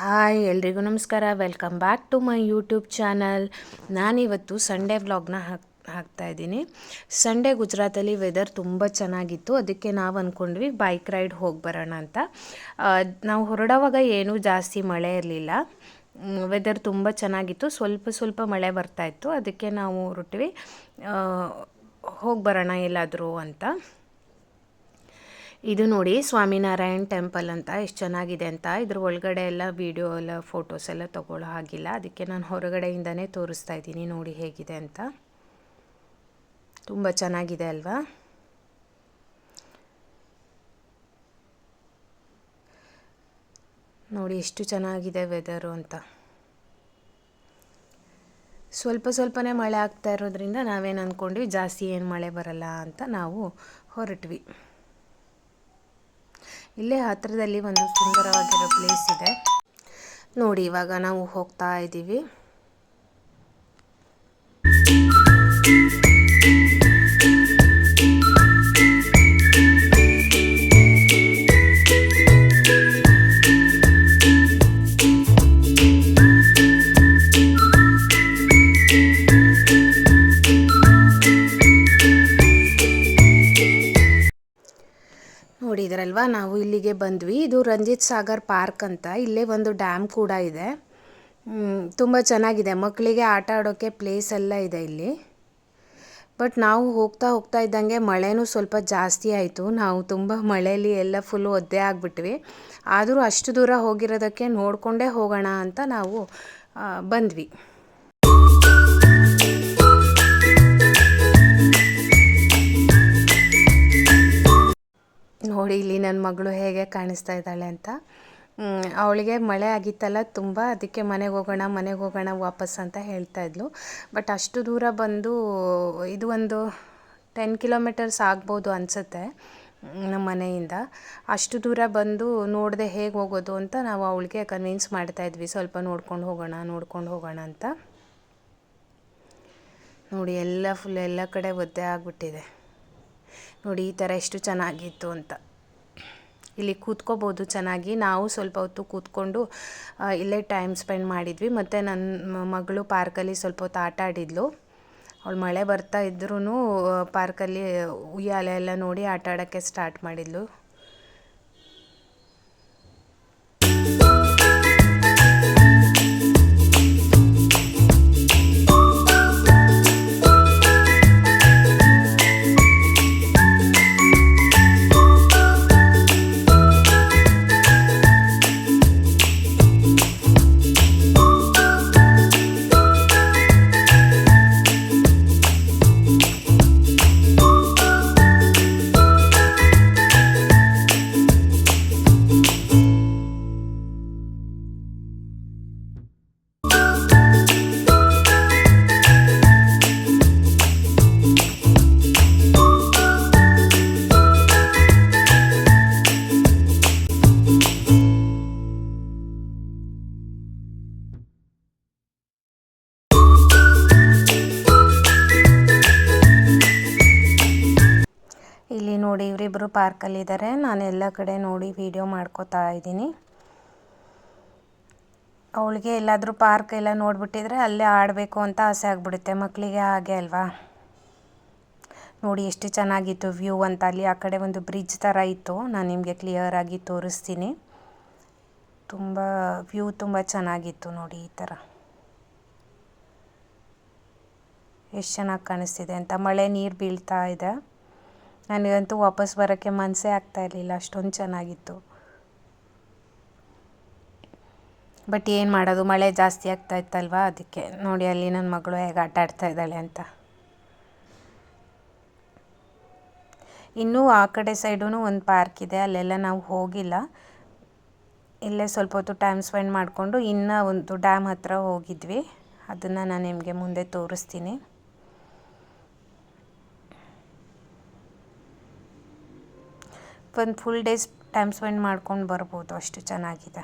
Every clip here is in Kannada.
ಹಾಯ್ ಎಲ್ರಿಗೂ ನಮಸ್ಕಾರ. Welcome back to my YouTube channel. ನಾನಿವತ್ತು ಸಂಡೇ ವ್ಲಾಗ್ನ ಹಾಕ್ತಾಯಿದ್ದೀನಿ. ಸಂಡೇ ಗುಜರಾತಲ್ಲಿ ವೆದರ್ ತುಂಬ ಚೆನ್ನಾಗಿತ್ತು. ಅದಕ್ಕೆ ನಾವು ಅಂದ್ಕೊಂಡ್ವಿ ಬೈಕ್ ರೈಡ್ ಹೋಗಿ ಬರೋಣ ಅಂತ. ನಾವು ಹೊರಡುವಾಗ ಏನೂ ಜಾಸ್ತಿ ಮಳೆ ಇರಲಿಲ್ಲ. ವೆದರ್ ತುಂಬ ಚೆನ್ನಾಗಿತ್ತು. ಸ್ವಲ್ಪ ಮಳೆ ಬರ್ತಾಯಿತ್ತು. ಅದಕ್ಕೆ ನಾವು ಹೊರಟ್ವಿ ಹೋಗಿ ಬರೋಣ ಎಲ್ಲಾದರೂ ಅಂತ. ಇದು ನೋಡಿ ಸ್ವಾಮಿನಾರಾಯಣ್ ಟೆಂಪಲ್ ಅಂತ, ಎಷ್ಟು ಚೆನ್ನಾಗಿದೆ ಅಂತ. ಇದ್ರ ಒಳಗಡೆ ಎಲ್ಲ ವಿಡಿಯೋ ಎಲ್ಲ ಫೋಟೋಸ್ ಎಲ್ಲ ತೊಗೊಳ್ಳೋ ಹಾಗಿಲ್ಲ. ಅದಕ್ಕೆ ನಾನು ಹೊರಗಡೆಯಿಂದನೇ ತೋರಿಸ್ತಾ ಇದ್ದೀನಿ. ನೋಡಿ ಹೇಗಿದೆ ಅಂತ. ತುಂಬ ಚೆನ್ನಾಗಿದೆ ಅಲ್ವಾ? ನೋಡಿ ಎಷ್ಟು ಚೆನ್ನಾಗಿದೆ ವೆದರು ಅಂತ. ಸ್ವಲ್ಪನೇ ಮಳೆ ಆಗ್ತಾ ಇರೋದ್ರಿಂದ ನಾವೇನು ಅಂದ್ಕೊಂಡ್ವಿ ಜಾಸ್ತಿ ಏನು ಮಳೆ ಬರಲ್ಲ ಅಂತ ನಾವು ಹೊರಟ್ವಿ. ಇಲ್ಲೇ ಹತ್ತಿರದಲ್ಲಿ ಒಂದು ಸುಂದರವಾಗಿರೋ ಪ್ಲೇಸ್ ಇದೆ ನೋಡಿ. ಇವಾಗ ನಾವು ಹೋಗ್ತಾ ಇದ್ದೀವಿ. ನೋಡಿದ್ರಲ್ವಾ, ನಾವು ಇಲ್ಲಿಗೆ ಬಂದ್ವಿ. ಇದು ರಂಜಿತ್ ಸಾಗರ್ ಪಾರ್ಕ್ ಅಂತ. ಇಲ್ಲೇ ಒಂದು ಡ್ಯಾಮ್ ಕೂಡ ಇದೆ. ತುಂಬ ಚೆನ್ನಾಗಿದೆ. ಮಕ್ಕಳಿಗೆ ಆಟ ಆಡೋಕ್ಕೆ ಪ್ಲೇಸ್ ಎಲ್ಲ ಇದೆ ಇಲ್ಲಿ. ಬಟ್ ನಾವು ಹೋಗ್ತಾ ಇದ್ದಂಗೆ ಮಳೆನೂ ಸ್ವಲ್ಪ ಜಾಸ್ತಿ ಆಯಿತು. ನಾವು ತುಂಬ ಮಳೆಯಲ್ಲಿ ಎಲ್ಲ ಫುಲ್ ಒದ್ದೆ ಆಗಿಬಿಟ್ವಿ. ಆದರೂ ಅಷ್ಟು ದೂರ ಹೋಗಿರೋದಕ್ಕೆ ನೋಡಿಕೊಂಡೇ ಹೋಗೋಣ ಅಂತ ನಾವು ಬಂದ್ವಿ. ನೋಡಿ ಇಲ್ಲಿ ನನ್ನ ಮಗಳು ಹೇಗೆ ಕಾಣಿಸ್ತಾ ಇದ್ದಾಳೆ ಅಂತ. ಅವಳಿಗೆ ಮಳೆ ಆಗಿತ್ತಲ್ಲ ತುಂಬ. ಅದಕ್ಕೆ ಮನೆಗೆ ಹೋಗೋಣ ವಾಪಸ್ ಅಂತ ಹೇಳ್ತಾ ಇದ್ಲು. ಬಟ್ ಅಷ್ಟು ದೂರ ಬಂದು, ಇದು ಒಂದು 10 ಕಿಲೋಮೀಟರ್ಸ್ ಆಗ್ಬೋದು ಅನಿಸುತ್ತೆ ನಮ್ಮ ಮನೆಯಿಂದ. ಅಷ್ಟು ದೂರ ಬಂದು ನೋಡದೆ ಹೇಗೆ ಹೋಗೋದು ಅಂತ ನಾವು ಅವಳಿಗೆ ಕನ್ವಿನ್ಸ್ ಮಾಡ್ತಾಯಿದ್ವಿ. ಸ್ವಲ್ಪ ನೋಡ್ಕೊಂಡು ಹೋಗೋಣ ಅಂತ. ನೋಡಿ ಎಲ್ಲ ಕಡೆ ಒದ್ದೆ ಆಗಿಬಿಟ್ಟಿದೆ. ನೋಡಿ ಈ ಥರ ಎಷ್ಟು ಚೆನ್ನಾಗಿತ್ತು ಅಂತ. ಇಲ್ಲಿ ಕೂತ್ಕೋಬೋದು ಚೆನ್ನಾಗಿ. ನಾವು ಸ್ವಲ್ಪ ಹೊತ್ತು ಕೂತ್ಕೊಂಡು ಇಲ್ಲೇ ಟೈಮ್ ಸ್ಪೆಂಡ್ ಮಾಡಿದ್ವಿ. ಮತ್ತು ನನ್ನ ಮಗಳು ಪಾರ್ಕಲ್ಲಿ ಸ್ವಲ್ಪ ಹೊತ್ತು ಆಟ ಆಡಿದ್ಲು. ಅವಳು ಮಳೆ ಬರ್ತಾ ಇದ್ರೂ ಪಾರ್ಕಲ್ಲಿ ಉಯ್ಯಾಲೆ ಎಲ್ಲ ನೋಡಿ ಆಟ ಆಡೋಕ್ಕೆ ಸ್ಟಾರ್ಟ್ ಮಾಡಿದ್ಲು. ಇಲ್ಲಿ ನೋಡಿ ಇವರಿಬ್ಬರು ಪಾರ್ಕಲ್ಲಿದ್ದಾರೆ. ನಾನು ಎಲ್ಲ ಕಡೆ ನೋಡಿ ವಿಡಿಯೋ ಮಾಡ್ಕೋತಾ ಇದ್ದೀನಿ. ಅವಳಿಗೆ ಎಲ್ಲಾದರೂ ಪಾರ್ಕ್ ಎಲ್ಲ ನೋಡಿಬಿಟ್ಟಿದ್ರೆ ಅಲ್ಲೇ ಆಡಬೇಕು ಅಂತ ಆಸೆ ಆಗಿಬಿಡುತ್ತೆ. ಮಕ್ಕಳಿಗೆ ಹಾಗೆ ಅಲ್ವಾ? ನೋಡಿ ಎಷ್ಟು ಚೆನ್ನಾಗಿತ್ತು ವ್ಯೂ ಅಂತ. ಅಲ್ಲಿ ಆ ಕಡೆ ಒಂದು ಬ್ರಿಡ್ಜ್ ಥರ ಇತ್ತು. ನಾನು ನಿಮಗೆ ಕ್ಲಿಯರಾಗಿ ತೋರಿಸ್ತೀನಿ. ವ್ಯೂ ತುಂಬ ಚೆನ್ನಾಗಿತ್ತು ನೋಡಿ. ಈ ಥರ ಎಷ್ಟು ಚೆನ್ನಾಗಿ ಕಾಣಿಸ್ತಿದೆ ಅಂತ. ಮಳೆ ನೀರು ಬೀಳ್ತಾ ಇದೆ. ನನಗಂತೂ ವಾಪಸ್ ಬರೋಕ್ಕೆ ಮನಸ್ಸೇ ಆಗ್ತಾ ಇರಲಿಲ್ಲ, ಅಷ್ಟೊಂದು ಚೆನ್ನಾಗಿತ್ತು. ಬಟ್ ಏನು ಮಾಡೋದು, ಮಳೆ ಜಾಸ್ತಿ ಆಗ್ತಾ ಇತ್ತಲ್ವ. ಅದಕ್ಕೆ ನೋಡಿ ಅಲ್ಲಿ ನನ್ನ ಮಗಳು ಹೇಗೆ ಆಟ ಆಡ್ತಾ ಇದ್ದಾಳೆ ಅಂತ. ಇನ್ನೂ ಆ ಕಡೆ ಸೈಡೂ ಒಂದು ಪಾರ್ಕ್ ಇದೆ. ಅಲ್ಲೆಲ್ಲ ನಾವು ಹೋಗಿಲ್ಲ. ಇಲ್ಲೇ ಸ್ವಲ್ಪ ಹೊತ್ತು ಟೈಮ್ ಸ್ಪೆಂಡ್ ಮಾಡಿಕೊಂಡು ಇನ್ನೂ ಒಂದು ಡ್ಯಾಮ್ ಹತ್ರ ಹೋಗಿದ್ವಿ. ಅದನ್ನು ನಾನು ನಿಮಗೆ ಮುಂದೆ ತೋರಿಸ್ತೀನಿ. ಒಂದು ಫುಲ್ ಡೇಸ್ ಟೈಮ್ ಸ್ಪೆಂಡ್ ಮಾಡ್ಕೊಂಡು ಬರ್ಬೋದು, ಅಷ್ಟು ಚೆನ್ನಾಗಿದೆ.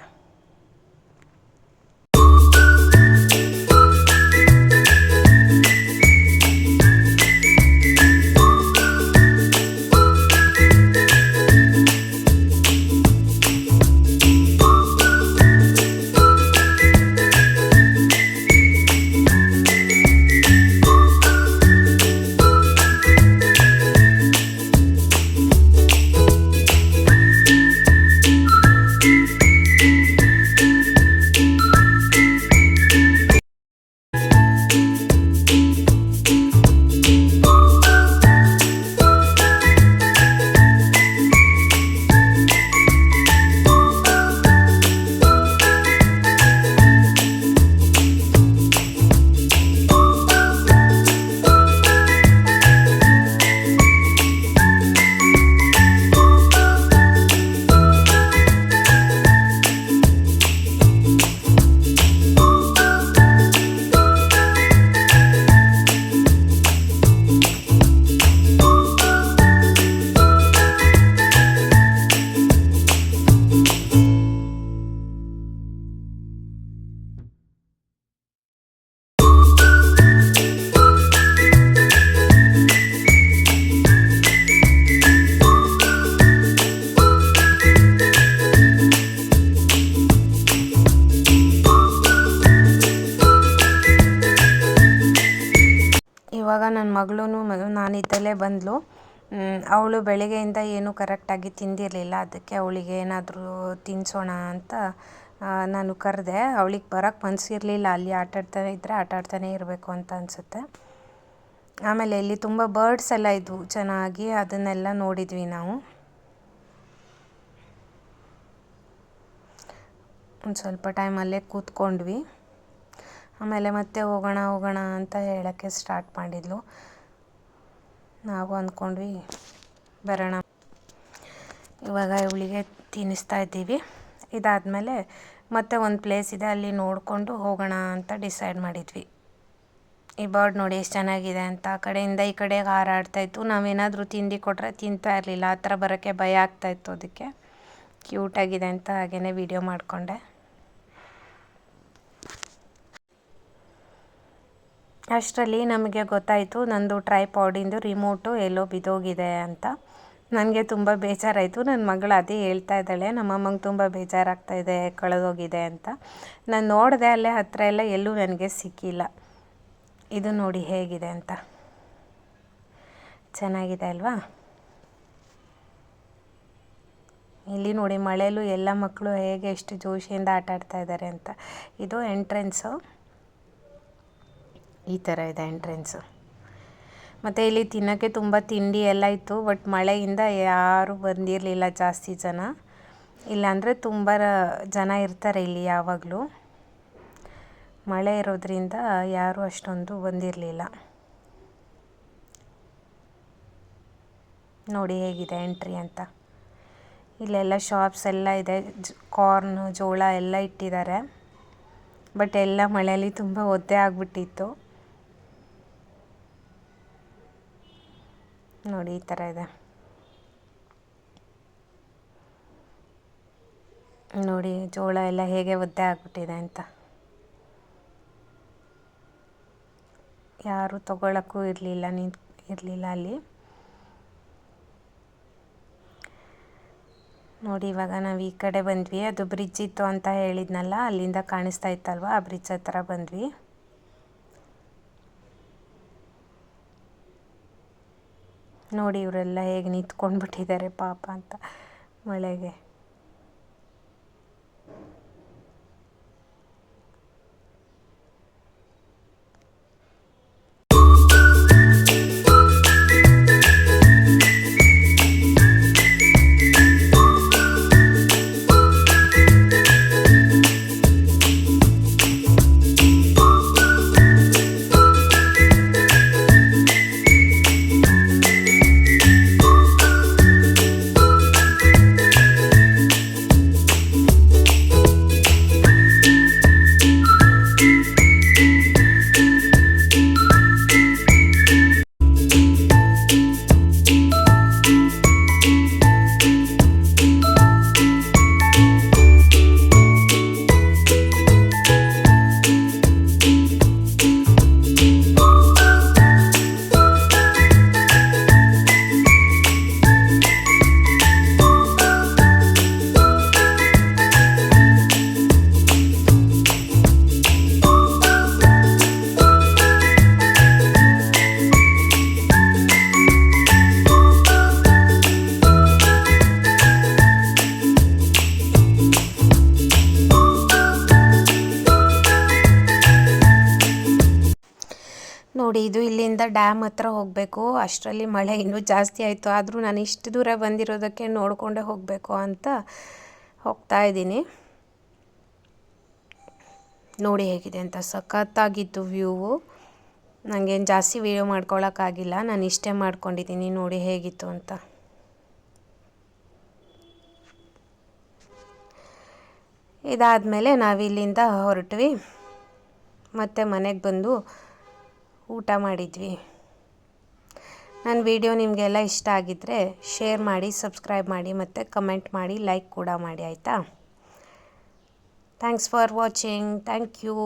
ಮಗಳೂ ನಾನಿದ್ದಲ್ಲೇ ಬಂದಳು. ಅವಳು ಬೆಳಗ್ಗೆಯಿಂದ ಏನೂ ಕರೆಕ್ಟಾಗಿ ತಿಂದಿರಲಿಲ್ಲ. ಅದಕ್ಕೆ ಅವಳಿಗೆ ಏನಾದರೂ ತಿನ್ನಿಸೋಣ ಅಂತ ನಾನು ಕರೆದೆ. ಅವಳಿಗೆ ಬರೋಕ್ಕೆ ಮನಸ್ಸಿರಲಿಲ್ಲ. ಅಲ್ಲಿ ಆಟಾಡ್ತಾನೆ ಇರಬೇಕು ಅಂತ ಅನಿಸುತ್ತೆ. ಆಮೇಲೆ ಇಲ್ಲಿ ತುಂಬ ಬರ್ಡ್ಸ್ ಎಲ್ಲ ಇದ್ವು ಚೆನ್ನಾಗಿ, ಅದನ್ನೆಲ್ಲ ನೋಡಿದ್ವಿ ನಾವು. ಒಂದು ಸ್ವಲ್ಪ ಟೈಮ್ ಅಲ್ಲೇ ಕೂತ್ಕೊಂಡ್ವಿ. ಆಮೇಲೆ ಮತ್ತೆ ಹೋಗೋಣ ಅಂತ ಹೇಳೋಕ್ಕೆ ಸ್ಟಾರ್ಟ್ ಮಾಡಿದ್ಲು. ನಾವು ಅಂದ್ಕೊಂಡ್ವಿ ಬರೋಣ. ಇವಾಗ ಇವಳಿಗೆ ತಿನ್ನಿಸ್ತಾ ಇದ್ದೀವಿ. ಇದಾದಮೇಲೆ ಮತ್ತೆ ಒಂದು ಪ್ಲೇಸ್ ಇದೆ, ಅಲ್ಲಿ ನೋಡಿಕೊಂಡು ಹೋಗೋಣ ಅಂತ ಡಿಸೈಡ್ ಮಾಡಿದ್ವಿ. ಈ ಬರ್ಡ್ ನೋಡಿ ಎಷ್ಟು ಚೆನ್ನಾಗಿದೆ ಅಂತ. ಆ ಕಡೆಯಿಂದ ಈ ಕಡೆಗೆ ಹಾರಾಡ್ತಾಯಿತ್ತು. ನಾವೇನಾದರೂ ತಿಂಡಿ ಕೊಟ್ಟರೆ ತಿಂತಾ ಇರಲಿಲ್ಲ. ಆ ಥರ ಬರೋಕ್ಕೆ ಭಯ ಆಗ್ತಾಯಿತ್ತು. ಅದಕ್ಕೆ ಕ್ಯೂಟಾಗಿದೆ ಅಂತ ಹಾಗೇ ವಿಡಿಯೋ ಮಾಡಿಕೊಂಡೆ. ಅಷ್ಟರಲ್ಲಿ ನಮಗೆ ಗೊತ್ತಾಯಿತು ನಂದು ಟ್ರೈಪಾಡಿಂದು ರಿಮೋಟು ಎಲ್ಲೋ ಬಿದ್ದೋಗಿದೆ ಅಂತ. ನನಗೆ ತುಂಬ ಬೇಜಾರಾಯಿತು. ನನ್ನ ಮಗಳು ಅದೇ ಹೇಳ್ತಾ ಇದ್ದಾಳೆ, ನಮ್ಮಮ್ಮಂಗೆ ತುಂಬ ಬೇಜಾರಾಗ್ತಾಯಿದೆ, ಕಳೆದೋಗಿದೆ ಅಂತ. ನಾನು ನೋಡಿದೆ ಅಲ್ಲೇ ಹತ್ತಿರ ಎಲ್ಲ, ಎಲ್ಲೂ ನನಗೆ ಸಿಕ್ಕಿಲ್ಲ. ಇದು ನೋಡಿ ಹೇಗಿದೆ ಅಂತ, ಚೆನ್ನಾಗಿದೆ ಅಲ್ವಾ? ಇಲ್ಲಿ ನೋಡಿ ಮಳೆಯಲ್ಲೂ ಎಲ್ಲ ಮಕ್ಕಳು ಹೇಗೆ ಎಷ್ಟು ಜೋಶಿಯಿಂದ ಆಟಾಡ್ತಾ ಇದ್ದಾರೆ ಅಂತ. ಇದು ಎಂಟ್ರೆನ್ಸು, ಈ ಥರ ಇದೆ ಎಂಟ್ರೆನ್ಸು. ಮತ್ತು ಇಲ್ಲಿ ತಿನ್ನೋಕ್ಕೆ ತುಂಬ ತಿಂಡಿ ಎಲ್ಲ ಇತ್ತು. ಬಟ್ ಮಳೆಯಿಂದ ಯಾರೂ ಬಂದಿರಲಿಲ್ಲ ಜಾಸ್ತಿ ಜನ. ಇಲ್ಲಾಂದರೆ ತುಂಬ ಜನ ಇರ್ತಾರೆ ಇಲ್ಲಿ ಯಾವಾಗಲೂ. ಮಳೆ ಇರೋದ್ರಿಂದ ಯಾರೂ ಅಷ್ಟೊಂದು ಬಂದಿರಲಿಲ್ಲ. ನೋಡಿ ಹೇಗಿದೆ ಎಂಟ್ರಿ ಅಂತ. ಇಲ್ಲೆಲ್ಲ ಶಾಪ್ಸ್ ಎಲ್ಲ ಇದೆ. ಕಾರ್ನು, ಜೋಳ ಎಲ್ಲ ಇಟ್ಟಿದ್ದಾರೆ. ಬಟ್ ಎಲ್ಲ ಮಳೆಯಲ್ಲಿ ತುಂಬ ಒದ್ದೆ ಆಗಿಬಿಟ್ಟಿತ್ತು. ನೋಡಿ ಈ ಥರ ಇದೆ. ನೋಡಿ ಜೋಳ ಎಲ್ಲ ಹೇಗೆ ಒದ್ದೆ ಆಗಿಬಿಟ್ಟಿದೆ ಅಂತ. ಯಾರೂ ತಗೊಳ್ಳೋಕ್ಕೂ ಇರಲಿಲ್ಲ ಅಲ್ಲಿ. ನೋಡಿ ಇವಾಗ ನಾವು ಈ ಕಡೆ ಬಂದ್ವಿ. ಅದು ಬ್ರಿಡ್ಜ್ ಇತ್ತು ಅಂತ ಹೇಳಿದ್ನಲ್ಲ, ಅಲ್ಲಿಂದ ಕಾಣಿಸ್ತಾ ಇತ್ತಲ್ವ, ಆ ಬ್ರಿಡ್ಜ್ ಹತ್ರ ಬಂದ್ವಿ. ನೋಡಿ ಇವರೆಲ್ಲ ಹೇಗೆ ನಿಂತ್ಕೊಂಡ್ಬಿಟ್ಟಿದ್ದಾರೆ ಪಾಪ ಅಂತ ಮಳೆಗೆ. ನೋಡಿ ಇದು ಇಲ್ಲಿಂದ ಡ್ಯಾಮ್ ಹತ್ರ ಹೋಗಬೇಕು. ಅಷ್ಟರಲ್ಲಿ ಮಳೆ ಇನ್ನೂ ಜಾಸ್ತಿ ಆಯಿತು. ಆದರೂ ನಾನು ಇಷ್ಟು ದೂರ ಬಂದಿರೋದಕ್ಕೆ ನೋಡಿಕೊಂಡೇ ಹೋಗಬೇಕು ಅಂತ ಹೋಗ್ತಾ ಇದ್ದೀನಿ. ನೋಡಿ ಹೇಗಿದೆ ಅಂತ, ಸಖತ್ತಾಗಿತ್ತು ವ್ಯೂವು. ನನಗೇನು ಜಾಸ್ತಿ ವೀಡಿಯೋ ಮಾಡ್ಕೊಳ್ಳೋಕ್ಕಾಗಿಲ್ಲ, ನಾನು ಇಷ್ಟೇ ಮಾಡ್ಕೊಂಡಿದ್ದೀನಿ. ನೋಡಿ ಹೇಗಿತ್ತು ಅಂತ. ಇದಾದಮೇಲೆ ನಾವಿಲ್ಲಿಂದ ಹೊರಟ್ವಿ. ಮತ್ತು ಮನೆಗೆ ಬಂದು ಊಟ ಮಾಡಿದ್ವಿ. ನನ್ನ ವಿಡಿಯೋ ನಿಮಗೆಲ್ಲ ಇಷ್ಟ ಆಗಿದ್ದರೆ ಶೇರ್ ಮಾಡಿ, ಸಬ್ಸ್ಕ್ರೈಬ್ ಮಾಡಿ, ಮತ್ತು ಕಮೆಂಟ್ ಮಾಡಿ, ಲೈಕ್ ಕೂಡ ಮಾಡಿ, ಆಯಿತಾ? Thanks for watching. Thank you.